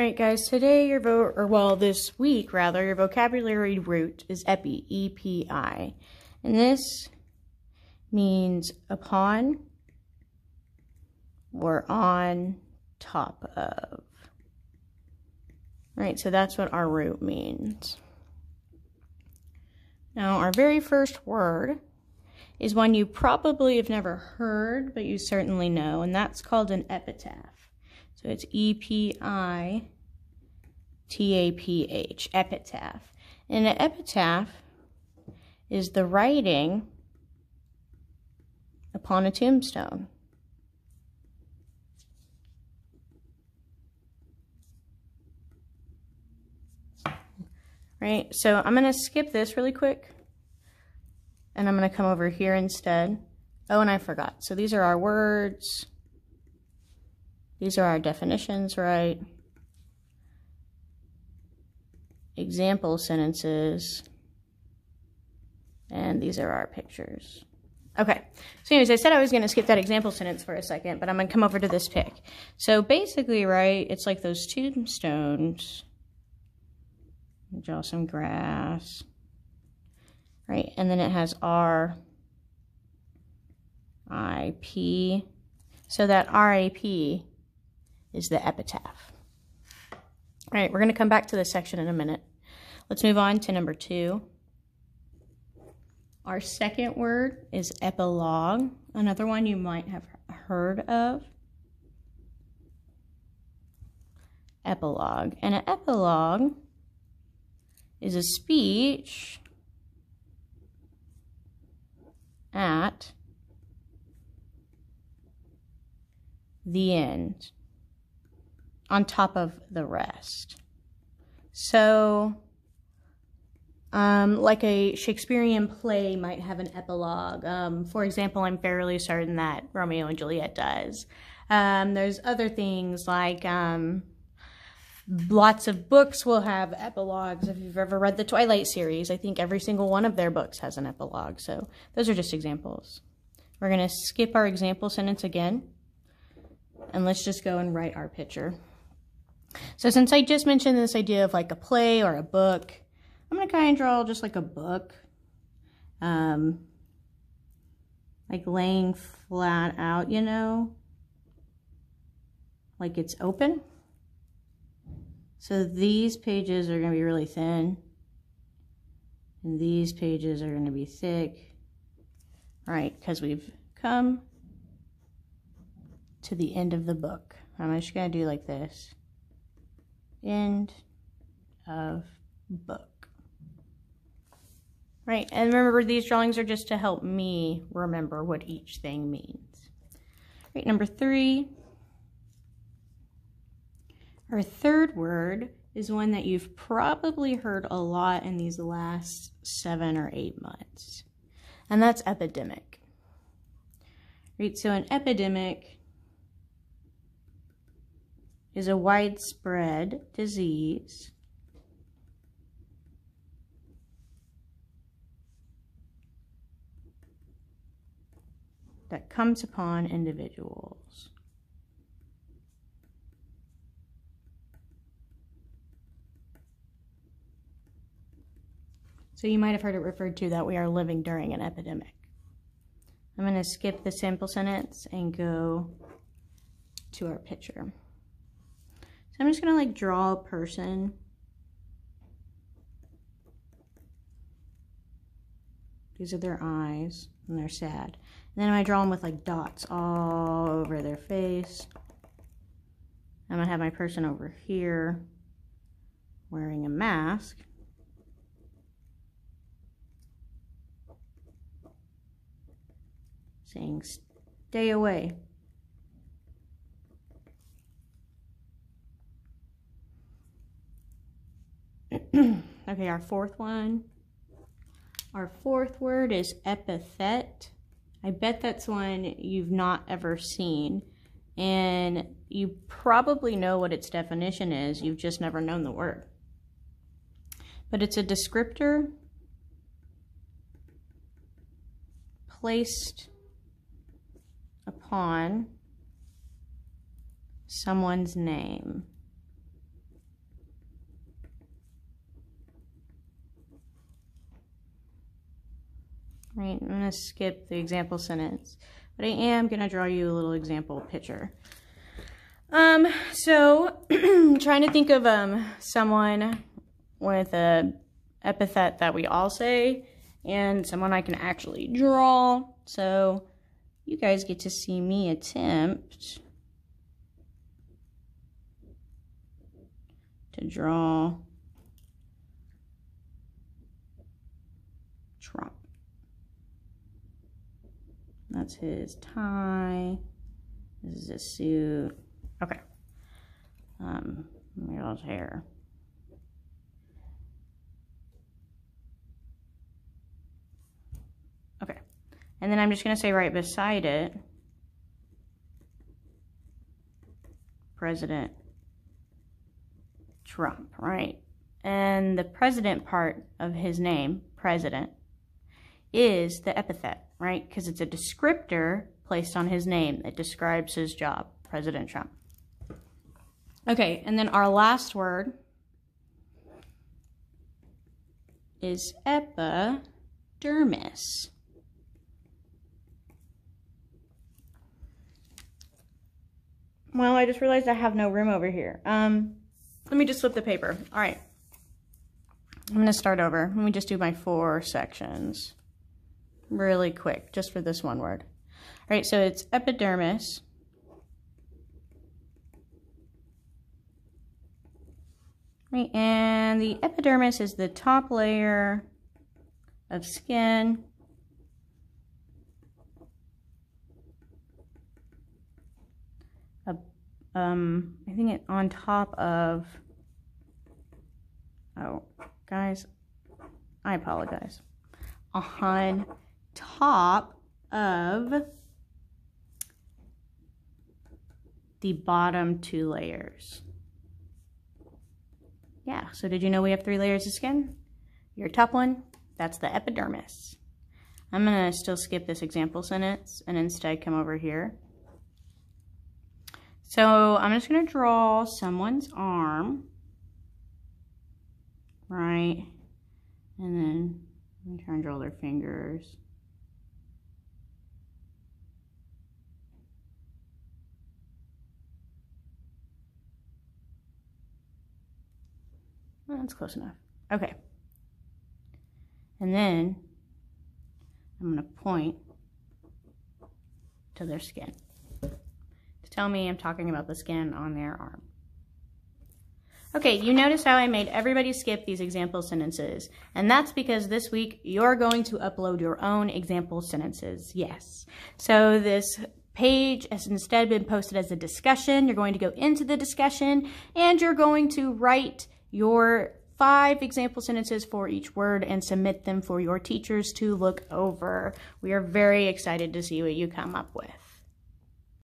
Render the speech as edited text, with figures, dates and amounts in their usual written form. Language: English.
Alright guys, today this week rather, your vocabulary root is epi, E-P-I. And this means upon or on top of. Right, so that's what our root means. Now, our very first word is one you probably have never heard, but you certainly know, and that's called an epitaph. So it's E-P-I-T-A-P-H, epitaph. And an epitaph is the writing upon a tombstone. Right, so I'm going to skip this really quick, and I'm going to come over here instead. Oh, and I forgot. So these are our words. These are our definitions, right? Example sentences. And these are our pictures. Okay, so anyways, I said I was going to skip that example sentence for a second, but I'm going to come over to this pic. So basically, right, it's like those tombstones. Draw some grass. Right, and then it has R-I-P. So that R-A-P is the epitaph. All right, we're going to come back to this section in a minute. Let's move on to number 2. Our second word is epilogue, another one you might have heard of. Epilogue. And an epilogue is a speech at the end, on top of the rest. So, like a Shakespearean play might have an epilogue. For example, I'm fairly certain that Romeo and Juliet does. There's other things like lots of books will have epilogues. If you've ever read the Twilight series, I think every single one of their books has an epilogue. So those are just examples. We're going to skip our example sentence again, and let's just go and write our picture. So since I just mentioned this idea of like a play or a book, I'm going to kind of draw just like a book, like laying flat out, you know, like it's open. So these pages are going to be really thin, and these pages are going to be thick, right, because we've come to the end of the book. I'm just going to do like this. End of book. Right, and remember, these drawings are just to help me remember what each thing means. Right, number 3. Our third word is one that you've probably heard a lot in these last 7 or 8 months, and that's epidemic. Right, so an epidemic is a widespread disease that comes upon individuals. So you might have heard it referred to that we are living during an epidemic. I'm going to skip the sample sentence and go to our picture. So I'm just going to like draw a person. These are their eyes, and they're sad. And then I'm going to draw them with like dots all over their face. I'm going to have my person over here wearing a mask. Saying, stay away. Okay, our fourth one. Our fourth word is epithet. I bet that's one you've not ever seen, and you probably know what its definition is. You've just never known the word. But it's a descriptor placed upon someone's name. Right, I'm going to skip the example sentence, but I am going to draw you a little example picture. So trying to think of someone with a epithet that we all say and someone I can actually draw. So you guys get to see me attempt to draw Trump. That's his tie. This is his suit. Okay. Here's his hair. Okay. And then I'm just going to say right beside it, President Trump, right? And the president part of his name, president, is the epithet, right? Because it's a descriptor placed on his name that describes his job, President Trump. Okay, and then our last word is epidermis. Well, I just realized I have no room over here. Let me just flip the paper. All right. I'm going to start over. Let me just do my 4 sections really quick, just for this one word. All right, so it's epidermis. Right, and the epidermis is the top layer of skin. I think it on top of, oh, guys, I apologize. On top of the bottom 2 layers. Yeah, so did you know we have 3 layers of skin? Your top one, that's the epidermis. I'm gonna still skip this example sentence and instead come over here. So I'm just gonna draw someone's arm, right? And then I'm trying to draw their fingers. Well, that's close enough. Okay. And then I'm gonna point to their skin to tell me I'm talking about the skin on their arm. Okay, you notice how I made everybody skip these example sentences, and that's because this week you're going to upload your own example sentences, yes. So this page has instead been posted as a discussion. You're going to go into the discussion, and you're going to write your 5 example sentences for each word and submit them for your teachers to look over. We are very excited to see what you come up with.